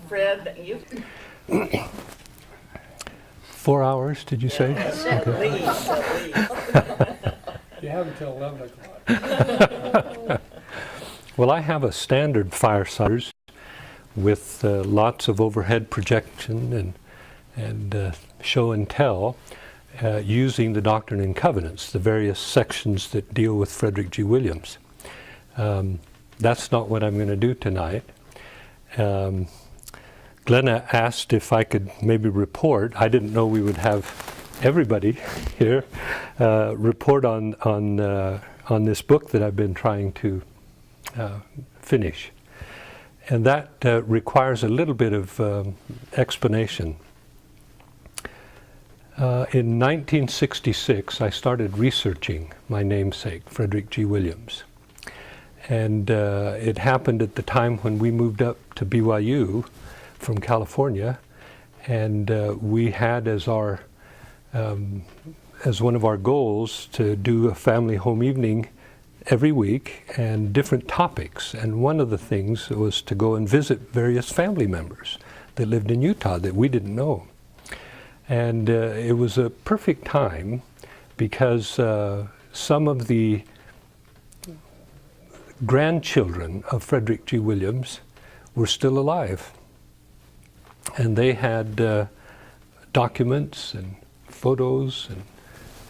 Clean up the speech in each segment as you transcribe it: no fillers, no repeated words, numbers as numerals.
Fred, you... 4 hours, did you say? Yes, at least. You have until 11 o'clock. Well, I have a standard fireside with lots of overhead projection and show and tell using the Doctrine and Covenants, the various sections that deal with Frederick G. Williams. That's not what I'm going to do tonight. Glenna asked if I could maybe report. I didn't know we would have everybody here report on this book that I've been trying to finish. And that requires a little bit of explanation. In 1966, I started researching my namesake, Frederick G. Williams. And it happened at the time when we moved up to BYU from California, and we had as one of our goals to do a family home evening every week and different topics. And one of the things was to go and visit various family members that lived in Utah that we didn't know. And it was a perfect time because some of the grandchildren of Frederick G. Williams were still alive. And they had documents and photos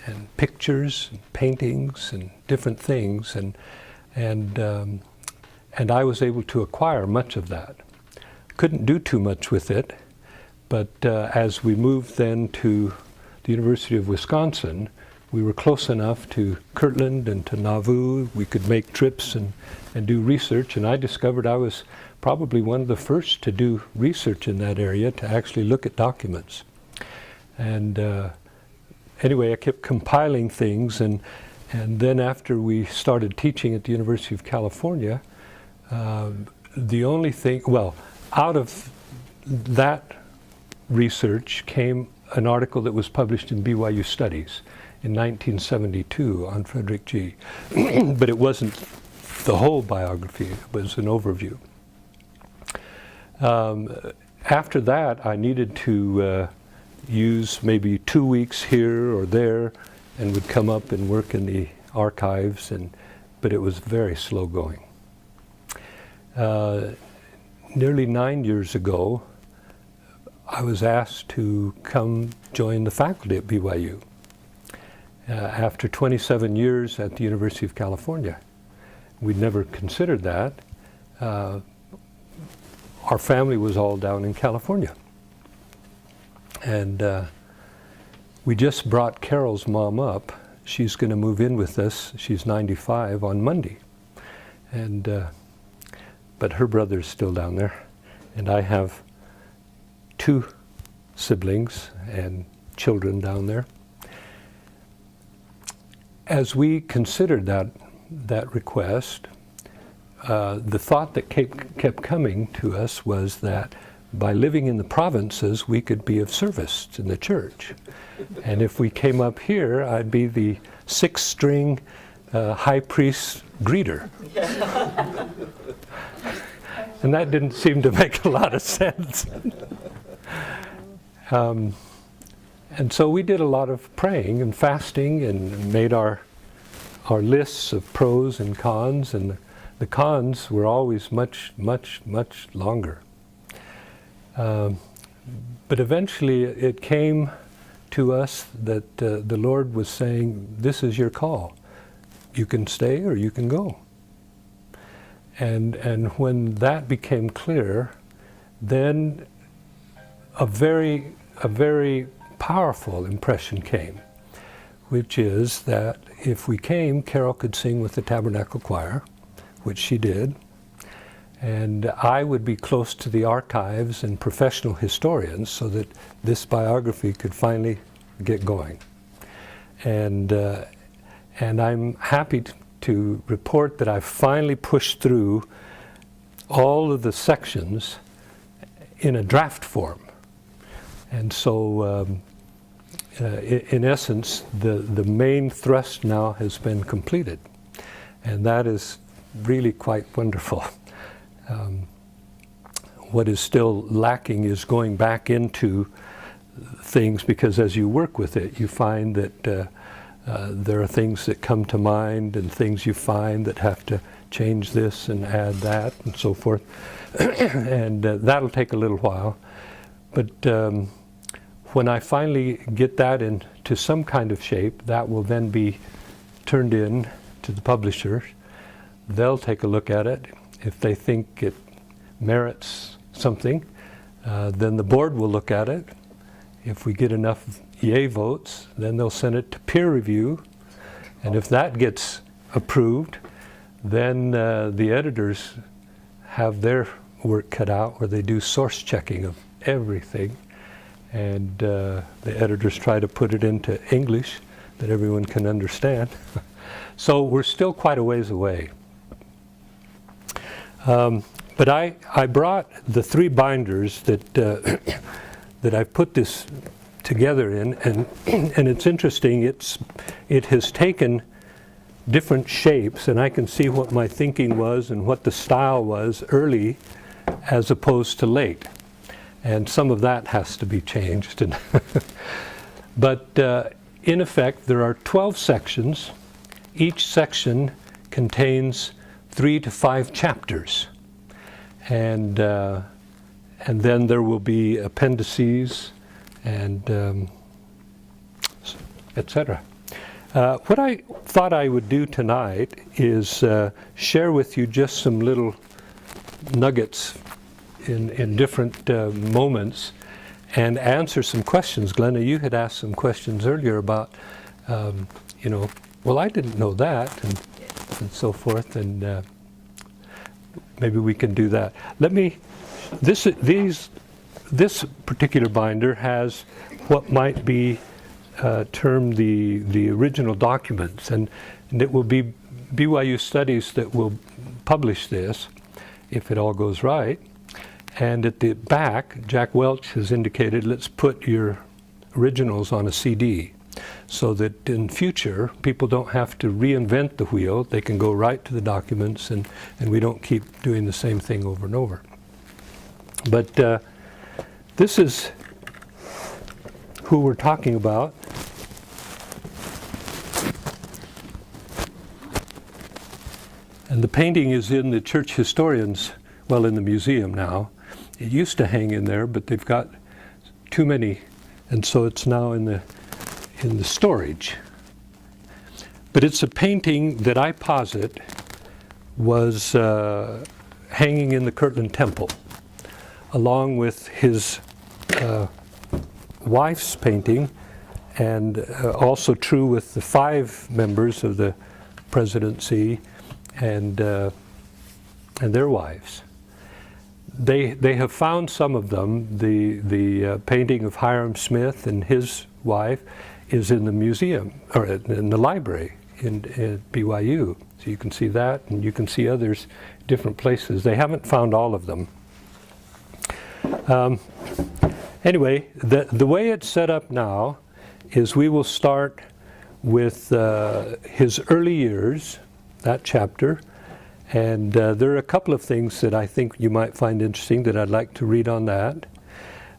and pictures and paintings and different things, and I was able to acquire much of that. Couldn't do too much with it, but as we moved then to the University of Wisconsin, we were close enough to Kirtland and to Nauvoo. We could make trips and do research, and I discovered I was probably one of the first to do research in that area, to actually look at documents. And anyway, I kept compiling things, and then after we started teaching at the University of California, the only thing, well, out of that research came an article that was published in BYU Studies in 1972 on Frederick G. But it wasn't the whole biography, it was an overview. After that, I needed to use maybe 2 weeks here or there, and would come up and work in the archives, but it was very slow going. Nearly 9 years ago, I was asked to come join the faculty at BYU after 27 years at the University of California. We'd never considered that. Our family was all down in California. And we just brought Carol's mom up. She's going to move in with us. She's 95 on Monday. And but her brother's still down there. And I have 2 siblings and children down there. As we considered that request, the thought that kept coming to us was that by living in the provinces, we could be of service in the church. And if we came up here, I'd be the 6-string high priest greeter. And that didn't seem to make a lot of sense. And so we did a lot of praying and fasting and made our lists of pros and cons, and the cons were always much, much, much longer. But eventually it came to us that the Lord was saying, this is your call. You can stay or you can go. And when that became clear, then a very powerful impression came, which is that if we came, Carol could sing with the Tabernacle Choir, which she did, and I would be close to the archives and professional historians so that this biography could finally get going. And I'm happy to report that I finally pushed through all of the sections in a draft form. And so in essence, the main thrust now has been completed. And that is really quite wonderful. what is still lacking is going back into things, because as you work with it, you find that there are things that come to mind and things you find that have to change this and add that and so forth. And that'll take a little while. But when I finally get that into some kind of shape, that will then be turned in to the publisher. They'll take a look at it. If they think it merits something, then the board will look at it. If we get enough yay votes, then they'll send it to peer review. And if that gets approved, then the editors have their work cut out, where they do source checking of everything. And the editors try to put it into English that everyone can understand. So we're still quite a ways away. But I brought the 3 binders that that I put this together in, and it's interesting. It has taken different shapes, and I can see what my thinking was and what the style was early as opposed to late. And some of that has to be changed. But in effect, there are 12 sections. Each section contains 3 to 5 chapters. And then there will be appendices and etc. What I thought I would do tonight is share with you just some little nuggets in different moments, and answer some questions. Glenna, you had asked some questions earlier about, well, I didn't know that, and so forth, and maybe we can do that. This particular binder has what might be termed the original documents, and it will be BYU Studies that will publish this if it all goes right. And at the back, Jack Welch has indicated, let's put your originals on a CD, so that in future people don't have to reinvent the wheel. They can go right to the documents, and we don't keep doing the same thing over and over. But this is who we're talking about. And the painting is in the church historians, well, in the museum now. It used to hang in there, but they've got too many, and so it's now in the storage. But it's a painting that I posit was hanging in the Kirtland Temple, along with his wife's painting, and also true with the 5 members of the presidency and their wives. They have found some of them. The painting of Hiram Smith and his wife is in the museum, or in the library in BYU. So you can see that, and you can see others different places. They haven't found all of them. Anyway, the way it's set up now is we will start with his early years, that chapter, and there are a couple of things that I think you might find interesting that I'd like to read on that.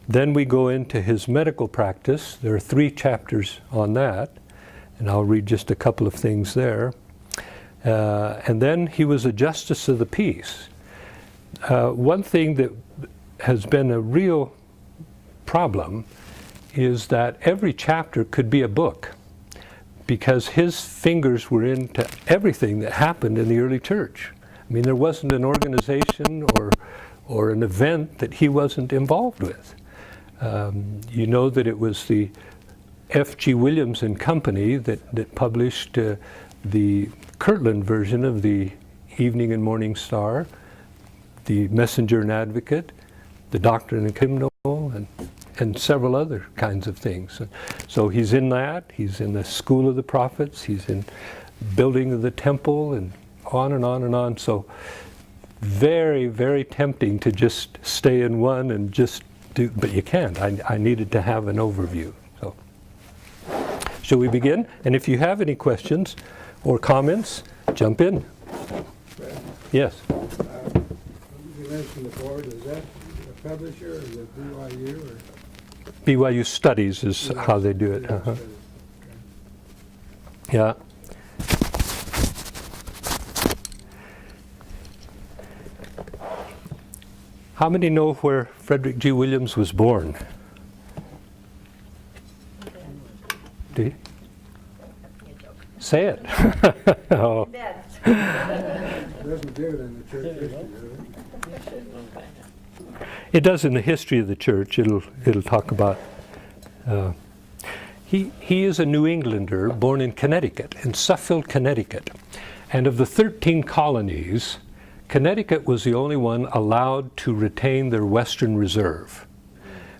Then we go into his medical practice. There are 3 chapters on that, and I'll read just a couple of things there. And then he was a justice of the peace. One thing that has been a real problem is that every chapter could be a book, because his fingers were into everything that happened in the early church. I mean, there wasn't an organization or an event that he wasn't involved with. You know that it was the F.G. Williams and Company that published the Kirtland version of the Evening and Morning Star, the Messenger and Advocate, the Doctrine and Hymnal, and several other kinds of things. So he's in that, he's in the School of the Prophets, he's in building of the temple, and on and on and on. So very, very tempting to just stay in one and just do, but you can't. I needed to have an overview. So, shall we begin? And if you have any questions or comments, jump in. Fred, Yes. you mentioned the board, is that publisher, is it BYU or? BYU Studies is how they do it. Yeah. How many know where Frederick G. Williams was born? Do you? Say it. Oh. Doesn't do it in the church history, does it? It does in the history of the church. It'll talk about. He is a New Englander born in Connecticut, in Suffield, Connecticut, and of the 13 colonies, Connecticut was the only one allowed to retain their Western Reserve,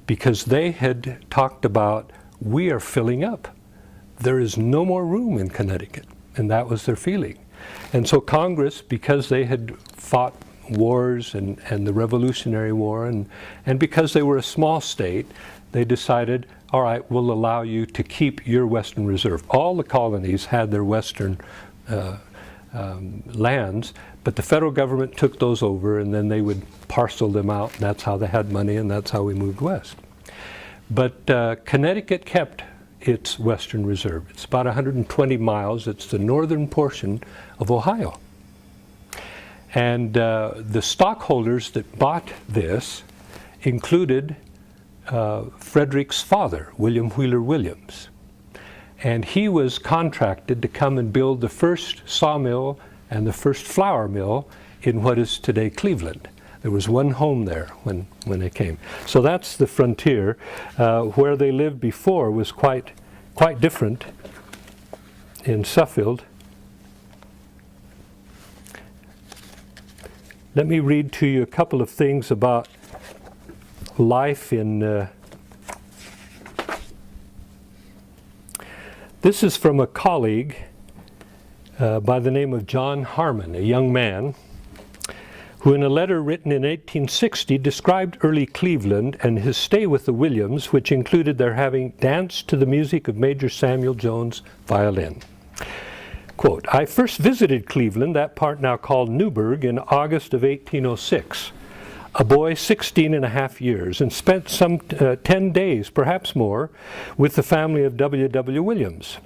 because they had talked about, we are filling up. There is no more room in Connecticut, and that was their feeling. And so Congress, because they had fought wars and the Revolutionary War, and because they were a small state, they decided, all right, we'll allow you to keep your Western Reserve. All the colonies had their Western lands, but the federal government took those over, and then they would parcel them out, and that's how they had money, and that's how we moved west. But Connecticut kept its Western Reserve. It's about 120 miles. It's the northern portion of Ohio. And the stockholders that bought this included Frederick's father, William Wheeler Williams. And he was contracted to come and build the first sawmill and the first flour mill in what is today Cleveland. There was one home there when they came. So that's the frontier. Where they lived before was quite different in Suffield. Let me read to you a couple of things about life in... This is from a colleague by the name of John Harmon, a young man, who in a letter written in 1860 described early Cleveland and his stay with the Williams, which included their having danced to the music of Major Samuel Jones' violin. Quote, I first visited Cleveland, that part now called Newburgh, in August of 1806, a boy 16 and a half years, and spent some 10 days, perhaps more, with the family of W. Williams.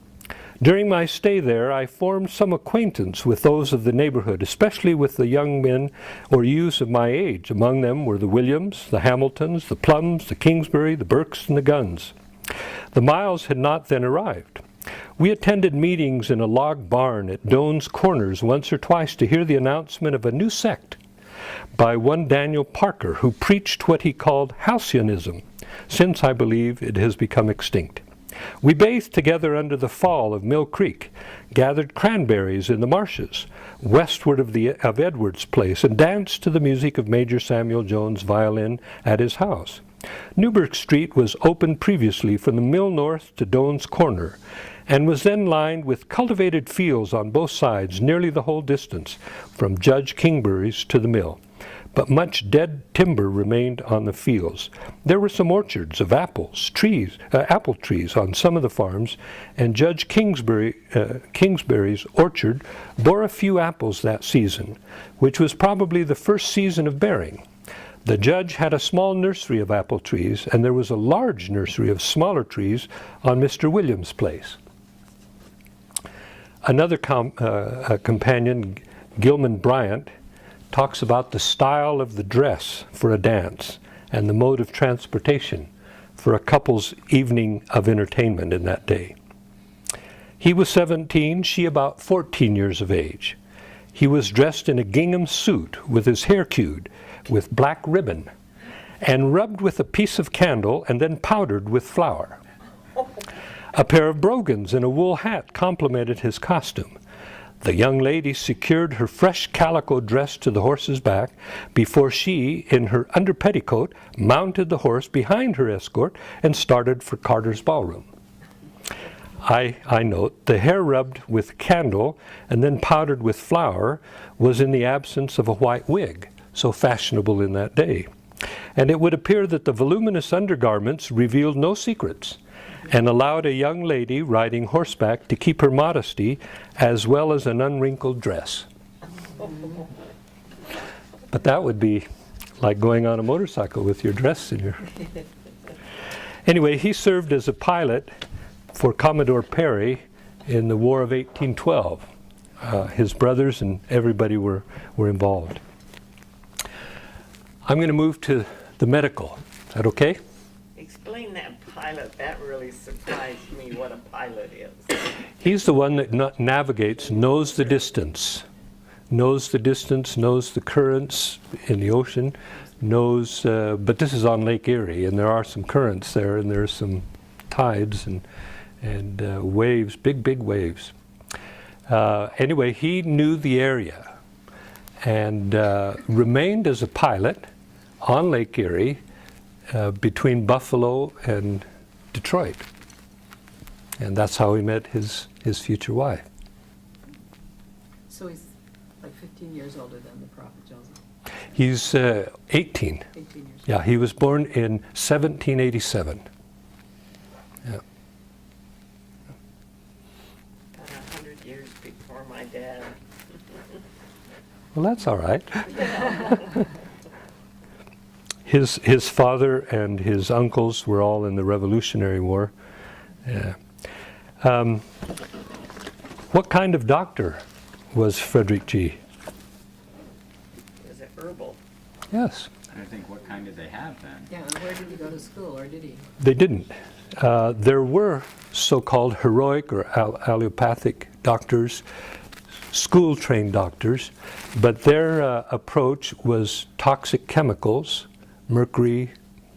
During my stay there, I formed some acquaintance with those of the neighborhood, especially with the young men or youths of my age. Among them were the Williams, the Hamiltons, the Plums, the Kingsbury, the Burkes, and the Gunns. The Miles had not then arrived. We attended meetings in a log barn at Doan's Corners once or twice to hear the announcement of a new sect by one Daniel Parker, who preached what he called halcyonism, since I believe it has become extinct. We bathed together under the fall of Mill Creek, gathered cranberries in the marshes, westward of Edwards Place, and danced to the music of Major Samuel Jones' violin at his house. Newburgh Street was opened previously from the mill north to Doan's Corner, and was then lined with cultivated fields on both sides, nearly the whole distance, from Judge Kingsbury's to the mill. But much dead timber remained on the fields. There were some orchards of apple trees on some of the farms, and Judge Kingsbury's orchard bore a few apples that season, which was probably the first season of bearing. The judge had a small nursery of apple trees, and there was a large nursery of smaller trees on Mr. Williams' place. Another companion, Gilman Bryant, talks about the style of the dress for a dance and the mode of transportation for a couple's evening of entertainment in that day. He was 17, she about 14 years of age. He was dressed in a gingham suit with his hair queued with black ribbon and rubbed with a piece of candle and then powdered with flour. A pair of brogans and a wool hat complemented his costume. The young lady secured her fresh calico dress to the horse's back before she, in her under petticoat, mounted the horse behind her escort and started for Carter's ballroom. I note the hair rubbed with candle and then powdered with flour was in the absence of a white wig, so fashionable in that day. And it would appear that the voluminous undergarments revealed no secrets and allowed a young lady riding horseback to keep her modesty as well as an unwrinkled dress. But that would be like going on a motorcycle with your dress in your... Anyway, he served as a pilot for Commodore Perry in the War of 1812. His brothers and everybody were involved. I'm going to move to the medical. Is that okay? Explain that pilot. That really surprised me, what a pilot is. He's the one that navigates, knows the distance, knows the currents in the ocean, knows, but this is on Lake Erie, and there are some currents there, and there's some tides and waves, big waves. Anyway, he knew the area and remained as a pilot on Lake Erie between Buffalo and Detroit. And that's how he met his future wife. So he's like 15 years older than the prophet Joseph. He's 18. 18 years. Yeah, he was born in 1787. Yeah. About 100 years before my dad. Well, that's all right. His father and his uncles were all in the Revolutionary War. Yeah. What kind of doctor was Frederick G? Was it herbal? Yes. I think, what kind did they have then? Yeah, and where did he go to school, or did he? They didn't. There were so-called heroic or allopathic doctors, school-trained doctors, but their approach was toxic chemicals, mercury,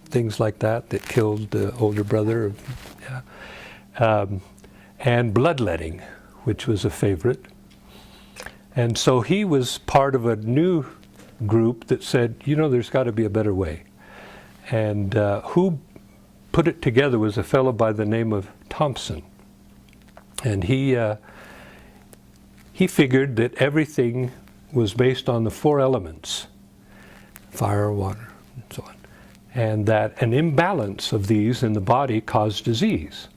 things like that killed the older brother. And bloodletting, which was a favorite. And so he was part of a new group that said, you know, there's got to be a better way. And who put it together was a fellow by the name of Thompson. And he figured that everything was based on the four elements, fire, water, and so on. And that an imbalance of these in the body caused disease.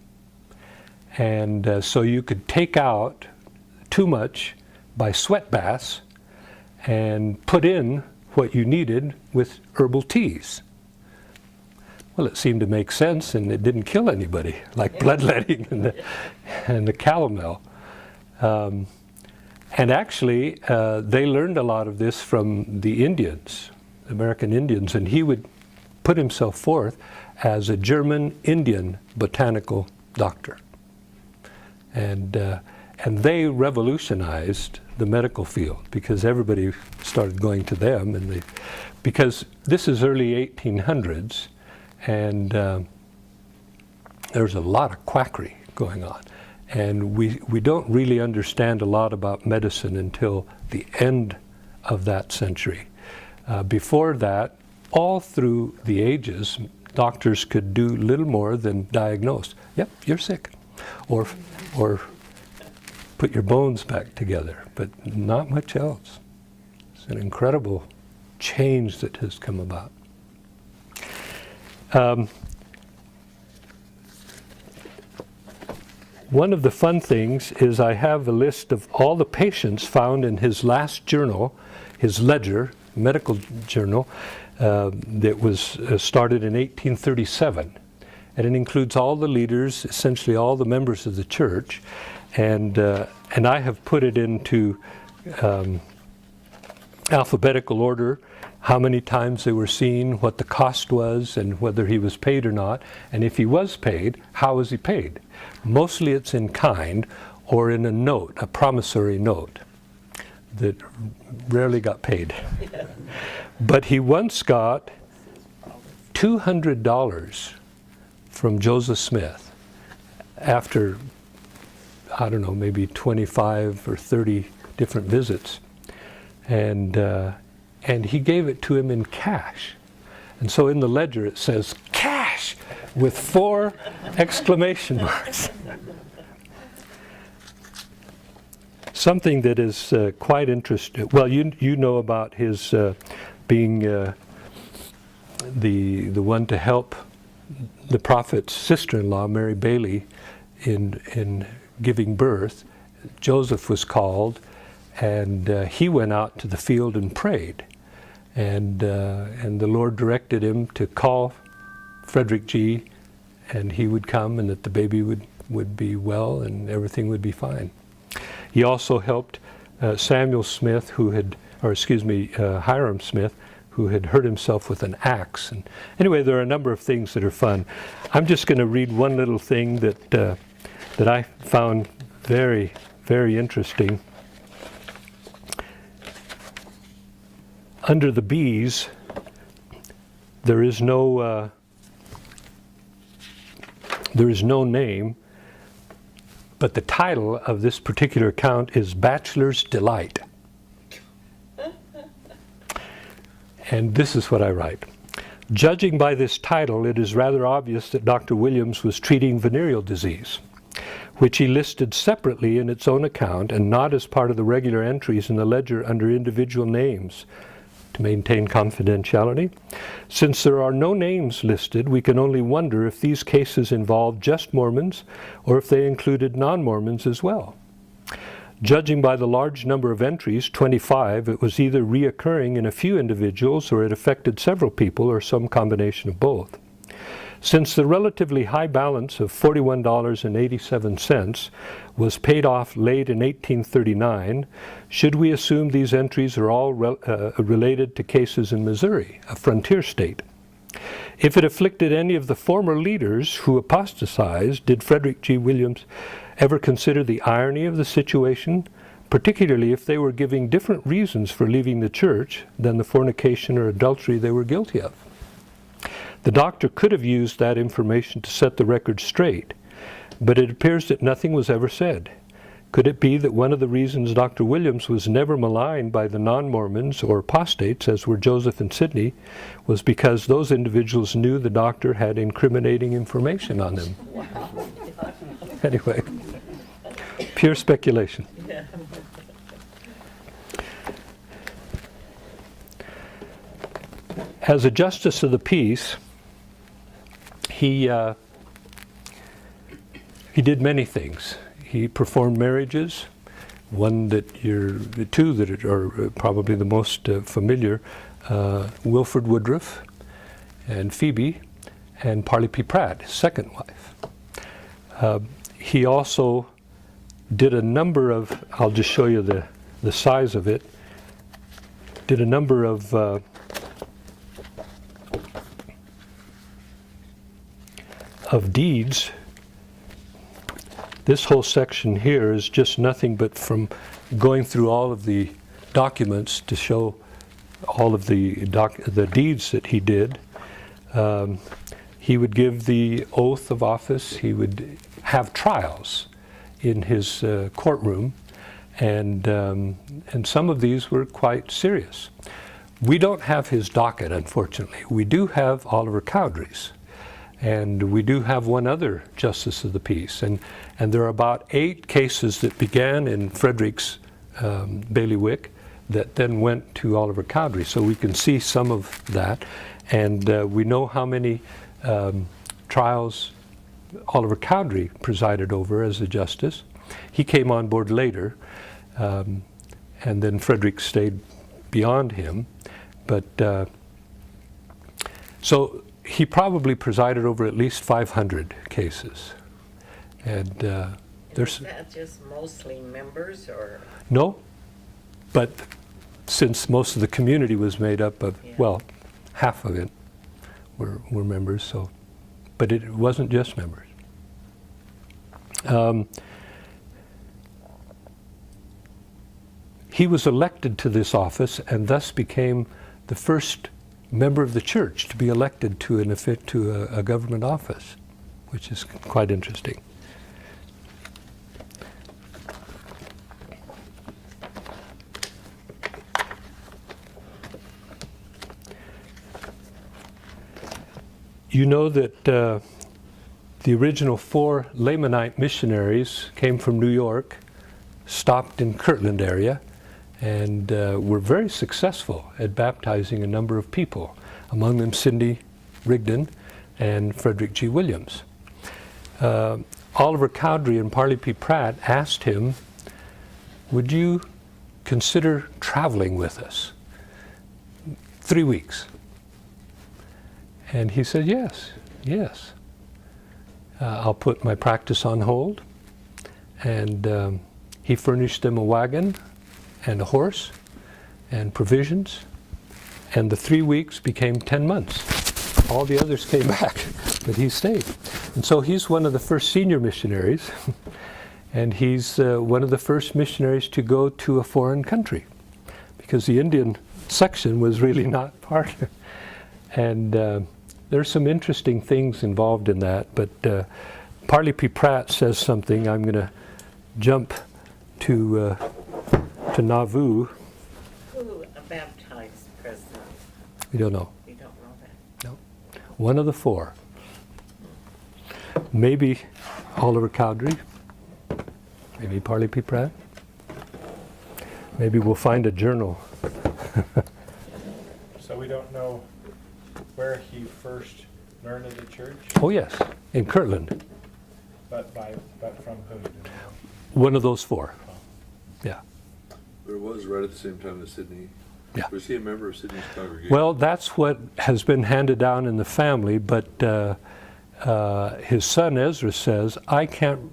And so you could take out too much by sweat baths and put in what you needed with herbal teas. Well, it seemed to make sense, and it didn't kill anybody, like bloodletting and the calomel. And actually, they learned a lot of this from the Indians, American Indians, and he would put himself forth as a German Indian botanical doctor. And they revolutionized the medical field because everybody started going to them, and because this is early 1800s, and there's a lot of quackery going on, and we don't really understand a lot about medicine until the end of that century. Before that, all through the ages, doctors could do little more than diagnose. Yep, you're sick. Or put your bones back together, but not much else. It's an incredible change that has come about. One of the fun things is I have a list of all the patients found in his last journal, his ledger, medical journal, that was started in 1837. And it includes all the leaders, essentially all the members of the church, and I have put it into alphabetical order, how many times they were seen, what the cost was, and whether he was paid or not, and if he was paid, how was he paid? Mostly it's in kind or in a note, a promissory note that rarely got paid. But he once got $200 from Joseph Smith after, I don't know, maybe 25 or 30 different visits. And he gave it to him in cash. And so in the ledger it says, cash, with 4 exclamation marks. Something that is quite interesting. Well, you know about his being the one to help the prophet's sister-in-law, Mary Bailey, in giving birth. Joseph was called, and he went out to the field and prayed. and the Lord directed him to call Frederick G, and he would come, and that the baby would be well and everything would be fine. He also helped Samuel Smith, Hiram Smith, who had hurt himself with an axe. And anyway, there are a number of things that are fun. I'm just going to read one little thing that I found very, very interesting. Under the B's, there is no name, but the title of this particular account is Bachelor's Delight. And this is what I write. Judging by this title, it is rather obvious that Dr. Williams was treating venereal disease, which he listed separately in its own account and not as part of the regular entries in the ledger under individual names to maintain confidentiality. Since there are no names listed, we can only wonder if these cases involved just Mormons or if they included non-Mormons as well. Judging by the large number of entries, 25, it was either reoccurring in a few individuals or it affected several people or some combination of both. Since the relatively high balance of $41.87 was paid off late in 1839, should we assume these entries are all related to cases in Missouri, a frontier state? If it afflicted any of the former leaders who apostatized, did Frederick G. Williams ever consider the irony of the situation, particularly if they were giving different reasons for leaving the church than the fornication or adultery they were guilty of? The doctor could have used that information to set the record straight, but it appears that nothing was ever said. Could it be that one of the reasons Dr. Williams was never maligned by the non-Mormons or apostates, as were Joseph and Sidney, was because those individuals knew the doctor had incriminating information on them? Anyway, pure speculation. Yeah. As a justice of the peace, he did many things. He performed marriages, the two that are probably the most familiar, Wilford Woodruff and Phoebe, and Parley P. Pratt, his second wife. He also did a number of, I'll just show you the size of it, did a number of deeds. This whole section here is just nothing but from going through all of the documents to show all of the deeds that he did. He would give the oath of office. He would have trials in his courtroom, and some of these were quite serious. We don't have his docket, unfortunately. We do have Oliver Cowdery's. And we do have one other justice of the peace. And there are about 8 cases that began in Frederick's bailiwick that then went to Oliver Cowdery. So we can see some of that. And we know how many trials Oliver Cowdery presided over as a justice. He came on board later, and then Frederick stayed beyond him. But so he probably presided over at least 500 cases. And there's... Is that just mostly members, or? No, but since most of the community was made up of, well, half of it were members, so, but it wasn't just members. He was elected to this office and thus became the first member of the church to be elected to a government office, which is quite interesting. You know that the original 4 Lamanite missionaries came from New York, stopped in Kirtland area, and were very successful at baptizing a number of people, among them Cindy Rigdon and Frederick G. Williams. Oliver Cowdery and Parley P. Pratt asked him, would you consider traveling with us 3 weeks. And he said, yes, yes. I'll put my practice on hold. And he furnished them a wagon and a horse and provisions. And the 3 weeks became 10 months. All the others came back, but he stayed. And so he's one of the first senior missionaries. And he's one of the first missionaries to go to a foreign country, because the Indian section was really not part of it. And there's some interesting things involved in that, but Parley P. Pratt says something. I'm going to jump to Nauvoo. Who baptized President? We don't know. We don't know that. No. One of the four. Maybe Oliver Cowdery. Maybe Parley P. Pratt. Maybe we'll find a journal. So we don't know where he first learned of the church, Oh yes, in Kirtland. but from who? One of those four. Yeah. But it was right at the same time as Sydney. Yeah. Was he a member of Sydney's congregation? Well, that's what has been handed down in the family, but his son Ezra says, I can't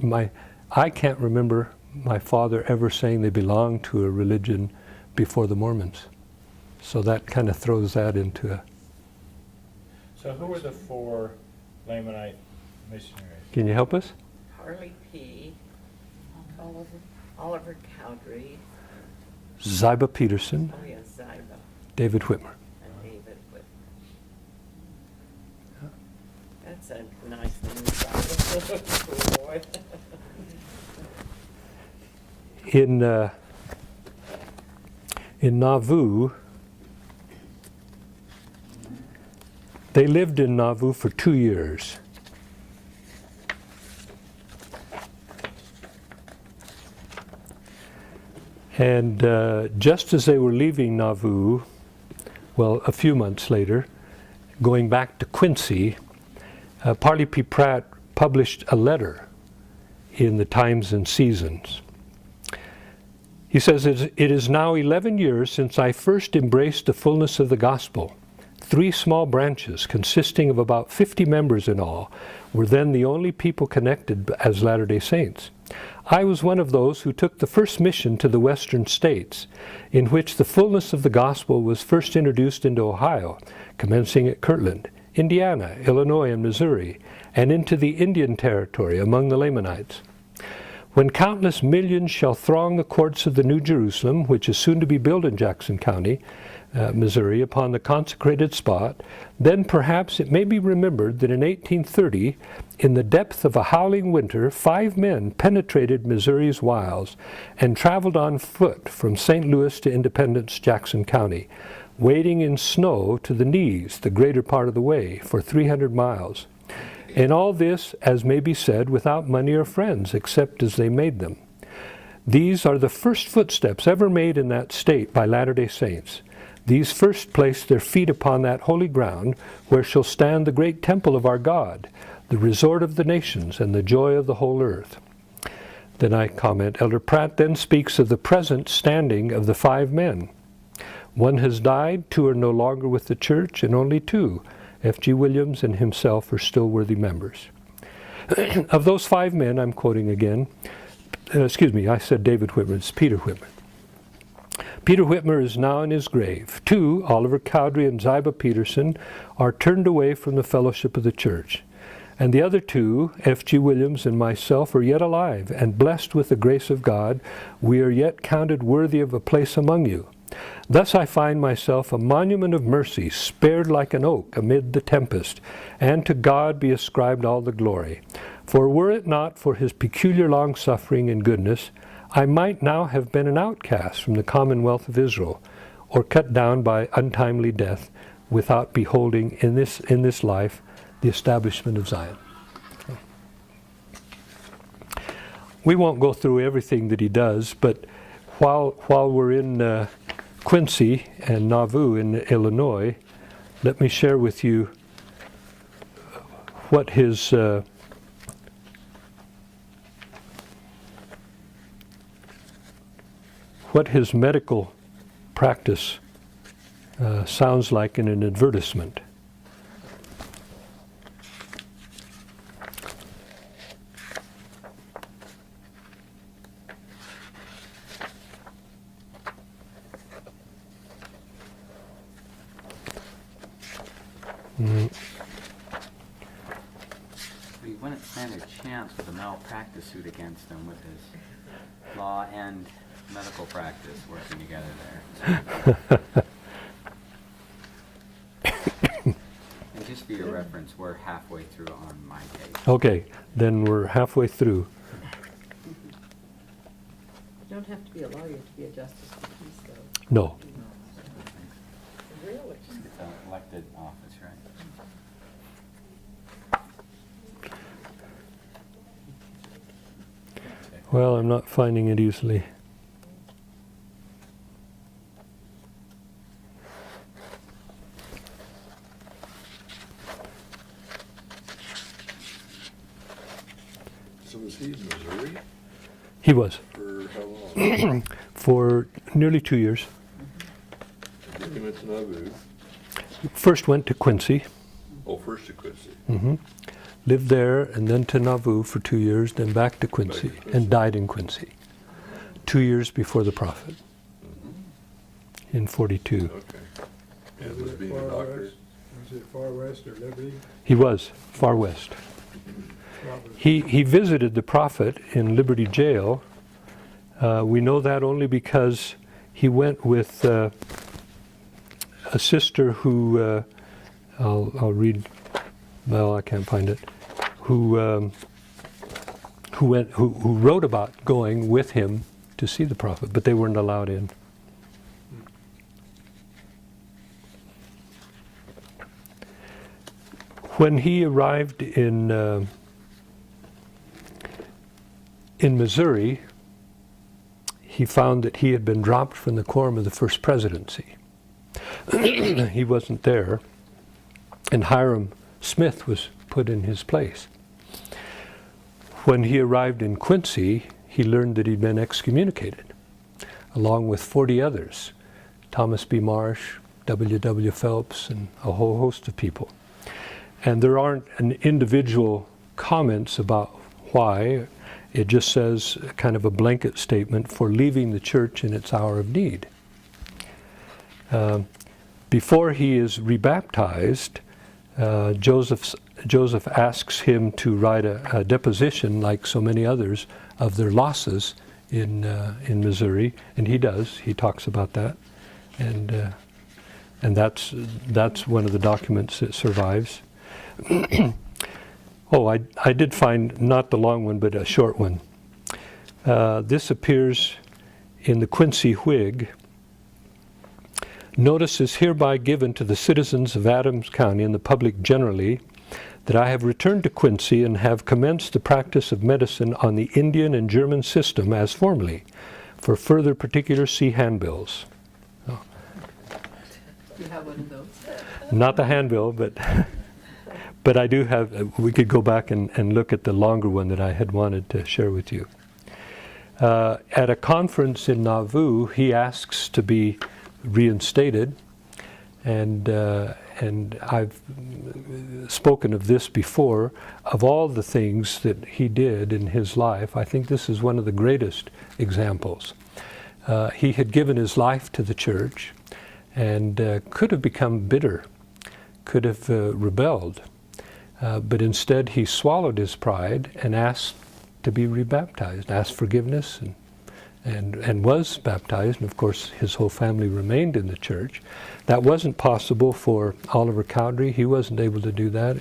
remember my father ever saying they belonged to a religion before the Mormons. So that kind of throws that into a... So who were the four Lamanite missionaries? Can you help us? Harley P. Oliver Cowdery. Ziba Peterson, Oh yes, Ziba David Whitmer. and David Whit. That's a nice name. Boy. In Nauvoo, they lived in Nauvoo for 2 years. And just as they were leaving Nauvoo, well, a few months later, going back to Quincy, Parley P. Pratt published a letter in the Times and Seasons. He says, it is now 11 years since I first embraced the fullness of the gospel. 3 small branches, consisting of about 50 members in all, were then the only people connected as Latter-day Saints. I was one of those who took the first mission to the western states, in which the fullness of the gospel was first introduced into Ohio, commencing at Kirtland, Indiana, Illinois, and Missouri, and into the Indian Territory among the Lamanites. When countless millions shall throng the courts of the New Jerusalem, which is soon to be built in Jackson County, Missouri, upon the consecrated spot, then perhaps it may be remembered that in 1830, in the depth of a howling winter, 5 men penetrated Missouri's wilds and traveled on foot from St. Louis to Independence, Jackson County, wading in snow to the knees the greater part of the way for 300 miles. And all this, as may be said, without money or friends, except as they made them. These are the first footsteps ever made in that state by Latter-day Saints. These first placed their feet upon that holy ground where shall stand the great temple of our God, the resort of the nations and the joy of the whole earth. Then I comment, Elder Pratt then speaks of the present standing of the 5 men. 1 has died, 2 are no longer with the church, and only 2, F.G. Williams and himself, are still worthy members. Of those 5 men, I'm quoting again, I said David Whitmer, it's Peter Whitmer. Peter Whitmer is now in his grave. 2, Oliver Cowdery and Ziba Peterson, are turned away from the fellowship of the church. And the other 2, F.G. Williams and myself, are yet alive, and blessed with the grace of God, we are yet counted worthy of a place among you. Thus I find myself a monument of mercy, spared like an oak amid the tempest, and to God be ascribed all the glory. For were it not for his peculiar long-suffering and goodness, I might now have been an outcast from the commonwealth of Israel, or cut down by untimely death, without beholding in this life the establishment of Zion. We won't go through everything that he does, but while we're in Quincy and Nauvoo in Illinois, let me share with you what his medical practice Sounds like an advertisement. We wouldn't stand a chance with a malpractice suit against him with his law and medical practice working together there. And just for your reference, we're halfway through on my case. Okay, then we're halfway through. You don't have to be a lawyer to be a justice of the peace, though. No. Really? Just get the elected office, right? Well, I'm not finding it easily. So was he in Missouri He was for how long? for nearly 2 years. And he went to Nauvoo. First went to Quincy, Oh, first to Quincy. lived there, and then to Nauvoo for 2 years, then back to Quincy, Quincy. and died in Quincy 2 years before the prophet in 42. Okay. And was Was it being a far doctor. west? Was it far west or Liberty? He was far west. What was He visited the prophet in Liberty Jail. We know that only because he went with a sister who I'll read. Well, I can't find it. Who wrote about going with him to see the prophet, but they weren't allowed in. When he arrived in Missouri, he found that he had been dropped from the quorum of the first presidency. He wasn't there, and Hiram Smith was put in his place. When he arrived in Quincy, he learned that he'd been excommunicated, along with 40 others, Thomas B. Marsh, W. Phelps, and a whole host of people. And there aren't an individual comments about why. It just says kind of a blanket statement for leaving the church in its hour of need. Before he is rebaptized, Joseph asks him to write a deposition, like so many others, of their losses in Missouri, and he does. He talks about that, and that's one of the documents that survives. Oh, I did find not the long one, but a short one. This appears in the Quincy Whig. Notice is hereby given to the citizens of Adams County and the public generally that I have returned to Quincy and have commenced the practice of medicine on the Indian and German system as formerly. For further particulars, see handbills. Oh, You have one of those? not the handbill, but I do have, we could go back and look at the longer one that I had wanted to share with you. At a conference in Nauvoo, he asks to be reinstated, and I've spoken of this before. Of all the things that he did in his life, I think this is one of the greatest examples. He had given his life to the church and could have become bitter, could have rebelled, but instead he swallowed his pride and asked to be rebaptized, asked forgiveness, and was baptized, and of course his whole family remained in the church. That wasn't possible for Oliver Cowdery. He wasn't able to do that,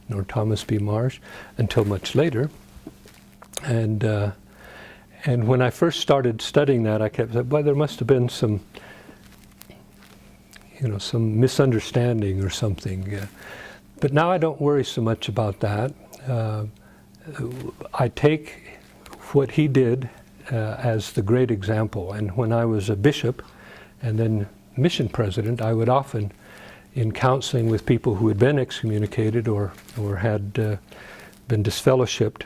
nor Thomas B. Marsh, until much later. And when I first started studying that, I kept saying, well, there must have been some misunderstanding or something. But now I don't worry so much about that. I take what he did as the great example. And when I was a bishop and then mission president, I would often, in counseling with people who had been excommunicated or had been disfellowshipped,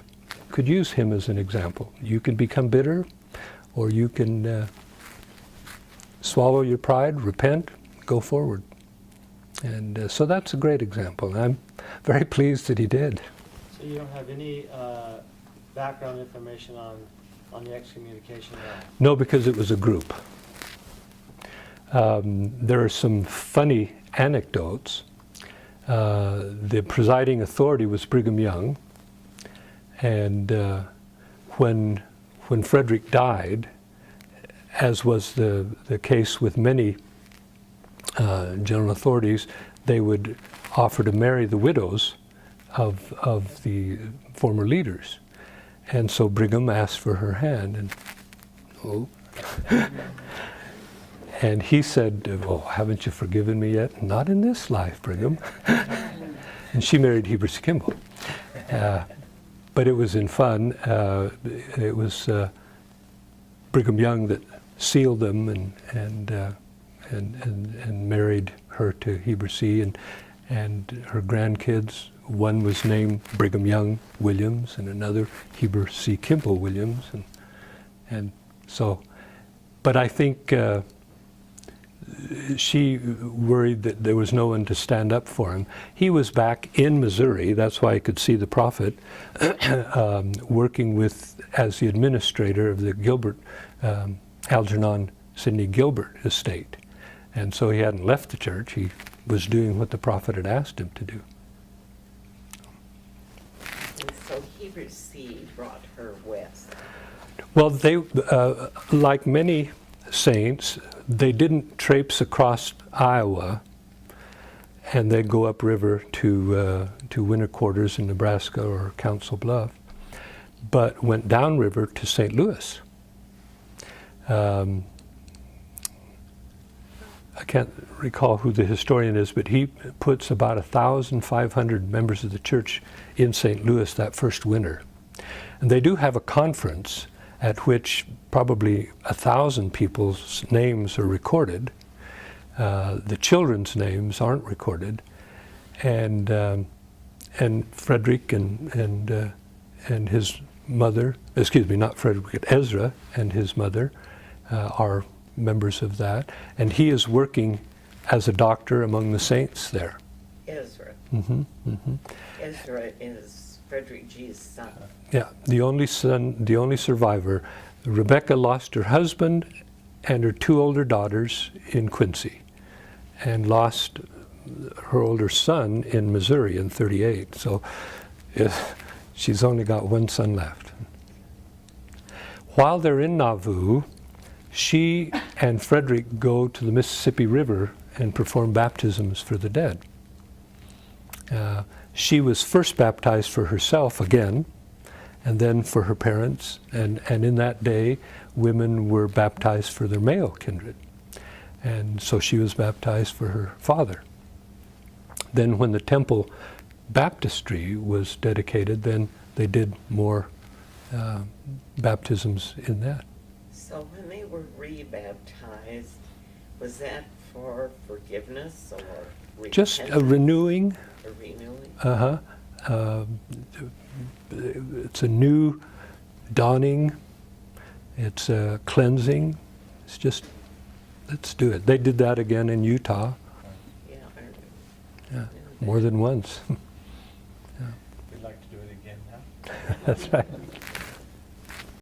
could use him as an example. You can become bitter, or you can swallow your pride, repent, go forward. And so that's a great example. And I'm very pleased that he did. So you don't have any background information on the excommunication at all? No, because it was a group. There are some funny anecdotes. The presiding authority was Brigham Young, and when Frederick died, as was the case with many general authorities, they would offer to marry the widows of the former leaders. And so Brigham asked for her hand, and oh. And he said, "Oh, haven't you forgiven me yet?" "Not in this life, Brigham." And she married Heber C. Kimball. But it was in fun. It was Brigham Young that sealed them and married her to Heber C. And her grandkids. One was named Brigham Young Williams, and another Heber C. Kimball Williams, and so. But I think she worried that there was no one to stand up for him. He was back in Missouri. That's why I could see the prophet working with as the administrator of the Gilbert Algernon Sidney Gilbert estate, and so he hadn't left the church. He was doing what the prophet had asked him to do. And so Heber C. brought her west. Well, they, like many saints, they didn't traipse across Iowa and then go upriver to winter quarters in Nebraska or Council Bluff, but went downriver to St. Louis. I can't recall who the historian is, but he puts about 1,500 members of the church in St. Louis that first winter. And they do have a conference at which probably 1,000 people's names are recorded. The children's names aren't recorded. And Frederick and his mother, excuse me, not Frederick, but Ezra and his mother are members of that, and he is working as a doctor among the saints there. Ezra. Ezra is Frederick G.'s son. Yeah, the only son, the only survivor. Rebecca lost her husband and her two older daughters in Quincy, and lost her older son in Missouri in '38. So she's only got one son left. While they're in Nauvoo, she and Frederick go to the Mississippi River and perform baptisms for the dead. She was first baptized for herself again, and then for her parents, and in that day, women were baptized for their male kindred. And so she was baptized for her father. Then when the temple baptistry was dedicated, then they did more baptisms in that. So when they were rebaptized, was that for forgiveness or repentance? Just a renewing. A renewing? It's a new dawning. It's a cleansing. It's just, let's do it. They did that again in Utah. Yeah. Yeah, more than once. We'd like to do it again now. That's right.